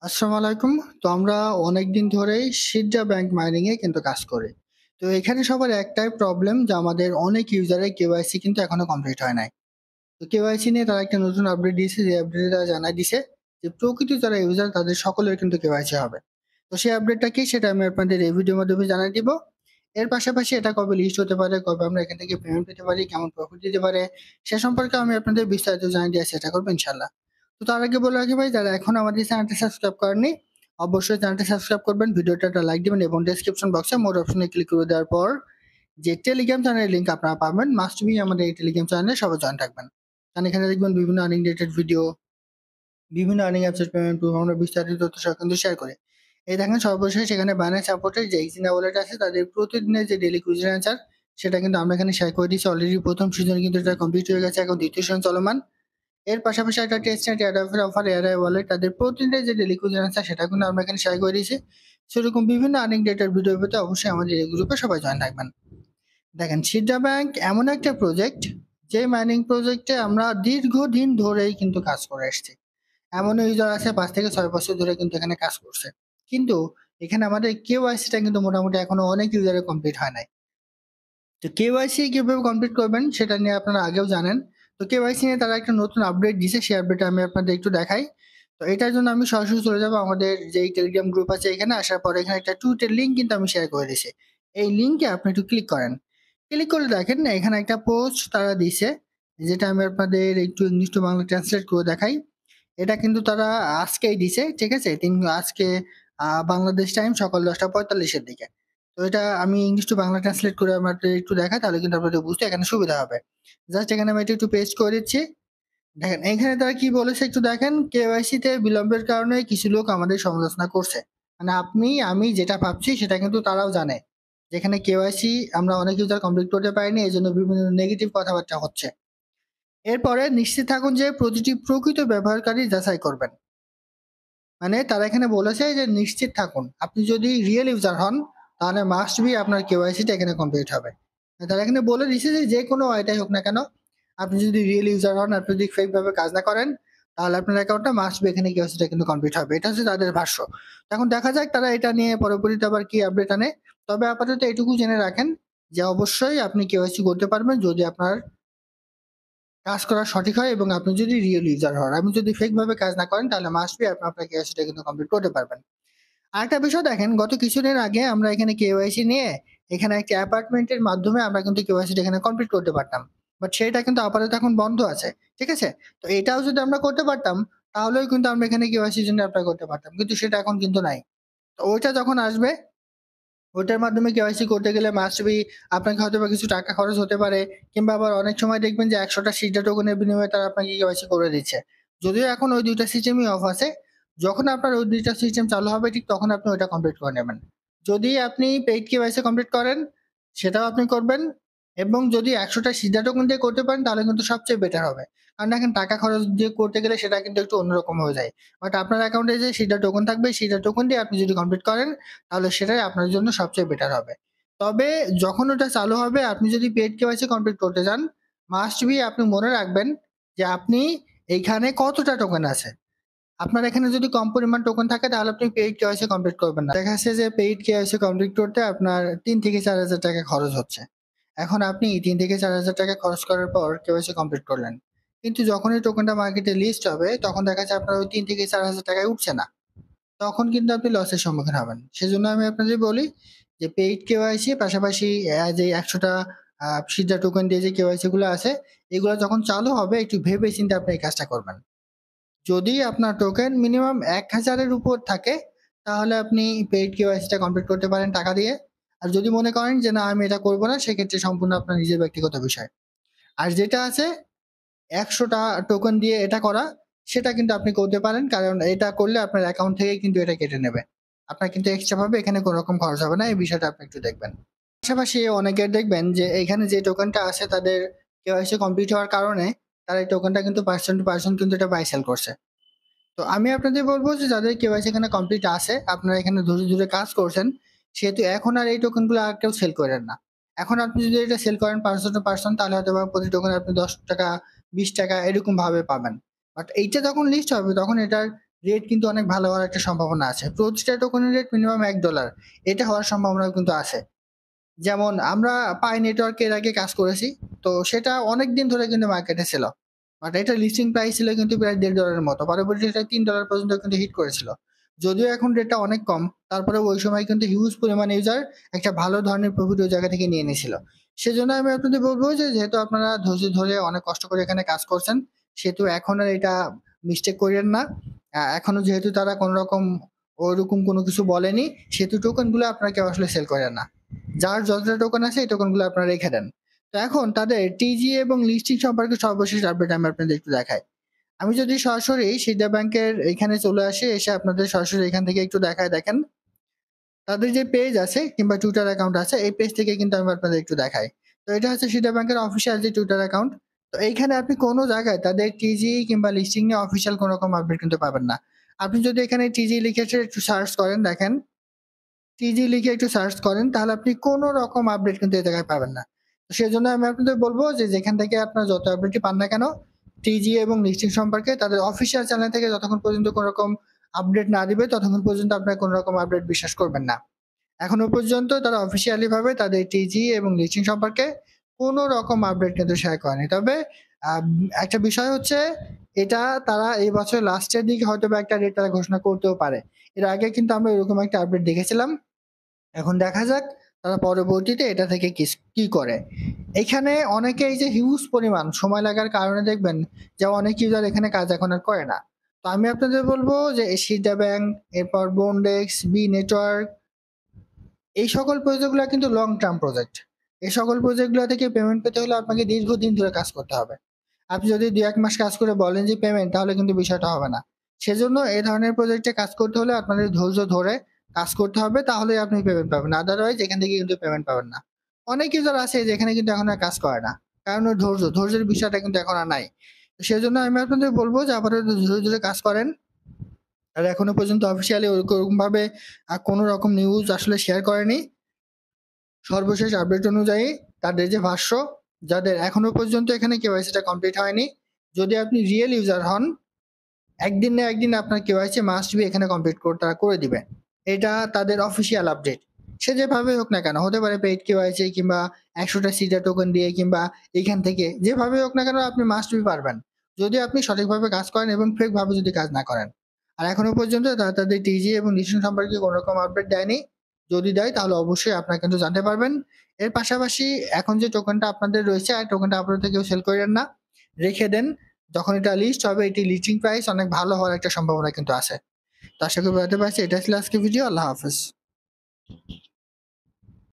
আসসালামু আলাইকুম। তো আমরা অনেকদিন ধরেই সিডা ব্যাংক মাইনিং এ কিন্তু কাজ করি। তো এখানে সবার একটাই প্রবলেম যে আমাদের অনেক ইউজারের কেওয়াইসি কিন্তু এখনো কমপ্লিট হয় নাই। তো কেওয়াইসি নিয়ে তারা একটা নতুন আপডেট দিয়েছে, যে আপডেটে তারা জানায় দিছে যে প্রকৃত যারা ইউজার তাদের সকলের কিন্তু কেওয়াইসি হবে। তো সেই আপডেটটা কি সেটা আমি আপনাদের এই ভিডিওর মাধ্যমে জানিয়ে দিব। এর পাশাপাশি এটা কবে লিস্ট হতে পারে, কবে আমরা এখান থেকে পেমেন্ট পেতে পারি, কেমন প্রফিট দিতে পারে সে সম্পর্কে আমি আপনাদের বিস্তারিত জানিয়ে দেওয়ার চেষ্টা করবো ইনশাল্লাহ। তো তার আগে বলে রাখি ভাই, যারা এখন আমাদের চ্যানেলটি সাবস্ক্রাইব করেননি অবশ্যই চ্যানেলটি সাবস্ক্রাইব করবেন, ভিডিওটা একটা লাইক দিবেন এবং ডেসক্রিপশন বক্সে মোর অপশনে ক্লিক করে দেওয়ার পর যে টেলিগ্রাম চ্যানেলের লিংক আপনারা পাবেন, মাস্ট বি আমাদের এই টেলিগ্রাম চ্যানেলে সবাই জয়েন থাকবেন। কারণ এখানে দেখবেন বিভিন্ন আর্নিং রিলেটেড ভিডিও, বিভিন্ন আর্নিং অ্যাপসের পেমেন্ট প্রুফ আমরা বিস্তারিত তথ্য সহ কিন্তু শেয়ার করি। এই দেখেন সর্বশেষ এখানে বাইন্যান্স সাপোর্টের যে এক্সিনা ওয়ালেট আছে তাদের প্রতিদিনের যে ডেইলি কুইজের অ্যান্সার সেটা কিন্তু আমরা এখানে শেয়ার করে দিচ্ছি। অলরেডি প্রথম সিজন কিন্তু এটা কমপ্লিট হয়ে গেছে, এখন দ্বিতীয় সিজন চলমান। এর পাশাপাশি একটা টেস্ট নেট এয়ারড্রপের অফার এআরআই ওয়ালেট তাদের প্রতিদিনের যে ডেইলি কুইজের অ্যান্সার সেটা কিন্তু আমরা এখানে শেয়ার করে দিয়েছি। সেরকম বিভিন্ন আর্নিং ডেটার ভিডিও পেতে অবশ্যই আমাদের এই গ্রুপে সবাই জয়েন থাকবেন। দেখেন সিডা ব্যাংক এমন একটা প্রজেক্ট, যে মাইনিং প্রজেক্টে আমরা দীর্ঘদিন ধরেই কিন্তু কাজ করে এসেছি। এমন ইউজার আছে 5 থেকে 6 বছর ধরে কিন্তু এখানে কাজ করছে, কিন্তু এখানে আমাদের কেওয়াইসিটা কিন্তু মোটামুটি এখনো অনেক ইউজারের কমপ্লিট হয় নাই। তো কেওয়াইসি কিভাবে কমপ্লিট করবেন সেটা নিয়ে আপনারা আগেও জানেন। তো কেওয়াইসি নিয়ে তারা একটা নতুন আপডেট দিছে, সেই আপডেট আমি আপনাদের একটু দেখাই। তো এটার জন্য আমি সরাসরি চলে যাবো আমাদের যেই টেলিগ্রাম গ্রুপ আছে, এখানে আসার পরে এখানে একটা টুইটের লিঙ্ক কিন্তু আমি শেয়ার করে দিয়েছি। এই লিঙ্কে আপনি একটু ক্লিক করেন। ক্লিক করে দেখেন না, এখানে একটা পোস্ট তারা দিছে, যেটা আমি আপনাদের একটু ইংলিশ টু বাংলা ট্রান্সলেট করে দেখাই। এটা কিন্তু তারা আজকেই দিছে, ঠিক আছে? আজকে বাংলাদেশ টাইম সকাল 10টা 45-এর দিকে। তো এটা আমি ইংলিশ টু বাংলা ট্রান্সলেট করে আপনাদের একটু দেখাই, তাহলে কিন্তু আপনাদের বুঝতে এখানে সুবিধা হবে। জাস্ট এখানে আমি এটা একটু পেস্ট করে দিচ্ছি। দেখেন এখানে তারা কি বলেছে একটু দেখেন, কেওয়াইসি তে বিলম্বের কারণে কিছু লোক আমাদের সমালোচনা করছে। মানে আপনি আমি যেটা ভাবছি সেটা কিন্তু তারাও জানে, যেখানে কেওয়াইসি আমরা অনেক ইউজার কমপ্লিট করতে পারিনি, এই জন্য বিভিন্ন নেগেটিভ কথাবার্তা হচ্ছে। এরপরে নিশ্চিত থাকুন যে প্রতিটি প্রকৃত ব্যবহারকারী যাচাই করবেন। মানে তারা এখানে বলেছে যে নিশ্চিত থাকুন, আপনি যদি রিয়েল ইউজার হন তাহলে মাস্ট বি আপনার কেওয়াইসিটা এখানে কমপ্লিট হবে। তারা এখানে বলে দিচ্ছে যে যে কোনো ওয়াইটাই হোক না কেন, আপনি যদি রিয়েল ইউজার হন, আপনি যদি ফেক ভাবে কাজ না করেন, তাহলে আপনার অ্যাকাউন্টটা মাস্ট বি এখানে কেওয়াইসিটা কিন্তু কমপ্লিট হবে। এটা হচ্ছে তাদের ভাষ্য। তো এখন দেখা যাক তারা এটা নিয়ে পরবর্তীতে আবার কি আপডেট আনে। তবে আপাতত এটুকু জেনে রাখেন যে অবশ্যই আপনি কেওয়াইসি করতে পারবেন যদি আপনার কাজ করা সঠিক হয় এবং আপনি যদি রিয়েল ইউজার হন। আপনি যদি ফেক ভাবে কাজ না করেন তাহলে মাস্ট বি আপনি আপনার কেওয়াইসিটা কিন্তু কমপ্লিট করতে পারবেন। আরেকটা বিষয় দেখেন, গত কিছুদিন আগে আমরা এখানে কেওয়াইসি নিয়ে এখানে একটা অ্যাপার্টমেন্টের মাধ্যমে আমরা কিন্তু কেওয়াইসিটা এখানে কমপ্লিট করতে পারতাম। বাট সেটা কিন্তু আপাতত এখন বন্ধ আছে। ঠিক আছে? তো এটাও যদি আমরা করতে পারতাম তাহলেও কিন্তু আমরা এখানে কেওয়াইসির জন্য এপ্লাই করতে পারতাম। কিন্তু সেটা এখন কিন্তু নাই। তো ওইটা যখন আসবে, ওইটার মাধ্যমে কেওয়াইসি করতে গেলে মাস্ট বি আপনাকে হয়তোবা কিছু টাকা খরচ হতে পারে, কিংবা আবার অনেক সময় দেখবেন যে ১০০টা সিডা টোকেনের বিনিময়ে তারা আপনাকে কেওয়াইসি করে দিচ্ছে। যদিও এখন ওই ২ টা সিস্টেমই অফ আছে। যখন আপনার ওই ২ টা সিস্টেম চালু হবে ঠিক তখন আপনি ওইটা কমপ্লিট করে নেবেন। যদি আপনি পেইড কেওয়াইসি কমপ্লিট করেন সেটাও আপনি করবেন, এবং যদি ১০০টা সিডা টোকেন দিয়ে করতে পারেন তাহলে কিন্তু সবচেয়ে বেটার হবে। কারণ দেখেন টাকা খরচ দিয়ে করতে গেলে সেটা কিন্তু একটু অন্যরকম হয়ে যায়। বাট আপনার অ্যাকাউন্টে যে সিডা টোকেন থাকবে, সিডা টোকেন দিয়ে আপনি যদি কমপ্লিট করেন তাহলে সেটাই আপনার জন্য সবচেয়ে বেটার হবে। তবে যখন ওটা চালু হবে আপনি যদি পেইড কেওয়াইসি কমপ্লিট করতে চান, মাস্ট বি আপনি মনে রাখবেন যে আপনি এইখানে কতটা টোকেন আছে। আপনার এখানে যদি কম পরিমাণ টোকেন থাকে তাহলে আপনি পেইড কেওয়াইসি কমপ্লিট করবেন না। দেখা যাচ্ছে যে পেইড কেওয়াইসি কমপ্লিট করতে আপনার ৩ থেকে ৪ হাজার টাকা খরচ হচ্ছে। এখন আপনি ৩ থেকে ৪ হাজার টাকা খরচ করার পর কেওয়াইসি কমপ্লিট করলেন। কিন্তু যখনই টোকেনটা মার্কেটে লিস্ট হবে তখন দেখা যাচ্ছে আপনার ওই ৩ থেকে ৪ হাজার টাকায় উঠছে না। তখন কিন্তু আপনি লসের সম্মুখীন হবেন। সেজন্য আমি আপনাদের বলি যে পেইড কেওয়াইসি পাশাপাশি যে ১০০টা সিডা টোকেন দিয়ে যে কেওয়াইসি গুলো আছে, এগুলো যখন চালু হবে একটু ভেবে চিন্তে আপনি এই কাজটা করবেন। যদি আপনার টোকেন মিনিমাম ১,০০০ এর উপর থাকে তাহলে আপনি পেইড কেওয়াইসিটা কমপ্লিট করতে পারেন টাকা দিয়ে। আর যদি মনে করেন যে না আমি এটা করব না, সেক্ষেত্রে সম্পূর্ণ আপনার নিজের ব্যক্তিগত বিষয়। আর যেটা আছে ১০০টা টোকেন দিয়ে এটা করা, সেটা কিন্তু আপনি করতে পারেন। কারণ এটা করলে আপনার অ্যাকাউন্ট থেকে কিন্তু এটা কেটে নেবে। আপনার কিন্তু এক্সট্রা ভাবে এখানে কোনো রকম খরচ হবে না। এই বিষয়টা আপনি একটু দেখবেন। পাশাপাশি অনেকের দেখবেন যে এখানে যে টোকেনটা আছে তাদের কেওয়াইসি কমপ্লিট হওয়ার কারণে তারা এই টোকেনটা কিন্তু পার্সন টু পার্সন কিন্তু এটা বাই সেল করছে। তো আমি আপনাদের বলব যে যাদের কেওয়াইসি এখানে কমপ্লিট আছে, আপনারা এখানে ধৈর্য ধরে কাজ করছেন, সেহেতু এখন আর এই টোকেনগুলো আর কেউ সেল করেন না। এখন আপনি যদি এটা সেল করেন পারসন টু পারসন তাহলে হয়তোবা প্রতি টোকেন আপনি ৳১০, ৳২০ এরকম ভাবে পাবেন। বাট এইটা যখন লিস্ট হবে তখন এটার রেট কিন্তু অনেক ভালো হওয়ার একটা সম্ভাবনা আছে। প্রতিটা টোকেনের রেট মিনিমাম $1, এটা হওয়ার সম্ভাবনাও কিন্তু আছে। যেমন আমরা পাই নেটওয়ার্ক এর আগে কাজ করেছি, তো সেটা অনেক দিন ধরে কিন্তু মার্কেটে ছিল, বাট এটা লিস্টিং প্রাইস ছিল কিন্তু প্রায় $1.5 মতো, পরবর্তীতে এটা $3 পর্যন্ত কিন্তু হিট করেছিল। যদিও এখন রেটটা অনেক কম, তারপরে ওই সময় কিন্তু হিউজ পরিমাণ ইউজার একটা ভালো ধরনের প্রফিট ওই জায়গা থেকে নিয়ে নিয়েছিল। সেজন্য আমি আপনাদের বলবো যে যেহেতু আপনারা ধৈর্য ধরে অনেক কষ্ট করে এখানে কাজ করছেন, সেহেতু এখন আর এটা মিস্টেক করেন না। এখনো যেহেতু তারা কোনো রকম ওইরকম কোনো কিছু বলেনি, সেহেতু টোকেনগুলো আপনারা কেউ আসলে সেল করেন না। যার যতটা টোকেন আছে এই টোকেনগুলো আপনারা রেখে দেন। তো এখন তাদের টিজি এবং লিস্টিং সম্পর্কে সর্বশেষ আপডেট আমি আপনাদের একটু দেখাই। আমি যদি সরাসরি সিডা ব্যাংকের এখানে চলে আসি, এসে আপনাদের সরাসরি এখান থেকে একটু দেখায়, দেখেন তাদের যে পেজ আছে কিংবা টুইটার অ্যাকাউন্ট আছে, এই পেজ থেকে কিন্তু আমি আপনাদের একটু দেখাই। তো এটা হচ্ছে সিডা ব্যাংকের অফিসিয়াল যে টুইটার অ্যাকাউন্ট। তো এইখানে আপনি কোনো জায়গায় তাদের টিজি কিংবা লিস্টিং নিয়ে অফিসিয়াল কোনো রকম আপডেট কিন্তু পাবেন না। আপনি যদি এখানে টিজি লিখে একটু সার্চ করেন, দেখেন টিজি লিখে একটু সার্চ করেন, তাহলে আপনি কোনো রকম আপডেট কিন্তু এই জায়গায় পাবেন না। তো সেজন্য আমি আপনাদের বলবো যে যেখান থেকে আপনার যত আপডেটই পান না কেন, টিজি এবং লিস্টিং সম্পর্কে তাদের অফিসিয়াল চ্যানেল থেকে যতক্ষণ পর্যন্ত কোনো রকম আপডেট না দিবে ততক্ষণ পর্যন্ত আপনার কোনো রকম আপডেট বিশ্বাস করবেন না। এখনো পর্যন্ত তারা অফিসিয়ালি ভাবে তাদের টিজি এবং লিস্টিং সম্পর্কে কোনো রকম আপডেট কিন্তু শেয়ার করেনি। তবে আহ, একটা বিষয় হচ্ছে, এটা তারা এই বছর লাস্টের দিকে হয়তো বা একটা রেট তারা ঘোষণা করতেও পারে। এর আগে কিন্তু আমরা এরকম একটা আপডেট দেখেছিলাম। এখন দেখা যাক তারা পরবর্তীতে এটা থেকে কি করে। এখানে অনেকে এই যে হিউজ পরিমাণ সময় লাগার কারণে দেখবেন যে অনেক ইউজার এখানে কাজ এখন আর করে না। তো আমি আপনাদের বলবো যে সিডা ব্যাংক, এরপর বন্ডেক্স, বি নেটওয়ার্ক, এই সকল প্রজেক্টগুলো কিন্তু লং টার্ম প্রজেক্ট। এই সকল প্রজেক্টগুলো থেকে পেমেন্ট পেতে হলে আপনাকে দীর্ঘদিন ধরে কাজ করতে হবে। আপনি যদি 2-1 মাস কাজ করে বলেন যে পেমেন্ট, তাহলে কিন্তু বিষয়টা হবে না। সেজন্য এই ধরনের প্রজেক্টে কাজ করতে হলে আপনাদের ধৈর্য ধরে কাজ করতে হবে, তাহলে আপনি পেমেন্ট পাবেন, আদারওয়াইজ এখান থেকে কিন্তু পেমেন্ট পাবেন না। অনেক ইউজার আছে যেখানে কিন্তু এখন আর কাজ করে না, কারণ ওর ধৈর্যের বিষয়টা কিন্তু এখন আর নাই। সেজন্য আমি আপনাদের বলবো যে আপাতত ধৈর্য ধরে কাজ করেন। আর এখনো পর্যন্ত অফিসিয়ালি ওরকম ভাবে কোনো রকম নিউজ আসলে শেয়ার করেনি। সর্বশেষ আপডেট অনুযায়ী তাদের যে ভাষ্য, যাদের এখনো পর্যন্ত এখানে কেওয়াইসিটা কমপ্লিট হয়নি, যদি আপনি রিয়েল ইউজার হন, একদিন না একদিন আপনার কেওয়াইসি মাস্ট বি এখানে কমপ্লিট তারা করে দিবে। এটা তাদের অফিসিয়াল আপডেট। সে যেভাবে হোক না কেন, হতে পারে পেইড কেওয়াইসি কিংবা 100টা সিডা টোকেন দিয়ে কিংবা এখান থেকে, যেভাবে হোক না কেন আপনি মাস্ট বি পারবেন, যদি আপনি সঠিকভাবে কাজ করেন এবং ফেক ভাবে যদি কাজ না করেন। আর এখনো পর্যন্ত তারা তাদের টিজি এবং ডিসিশন সম্পর্কে কোনো রকম আপডেট দেয়নি। যদি দেয় তাহলে অবশ্যই আপনারা কিন্তু জানতে পারবেন। এর পাশাপাশি এখন যে টোকেনটা আপনাদের রয়েছে, আর টোকেনটা আপনাদের কেউ সেল করেন না, রেখে দেন। যখন এটা লিস্ট হবে, এটি লিস্টিং প্রাইস অনেক ভালো হওয়ার একটা সম্ভাবনা কিন্তু আছে। তো আশা করি বুঝতে পারছি। এটা ছিল আজকে ভিডিও। আল্লাহ হাফেজ।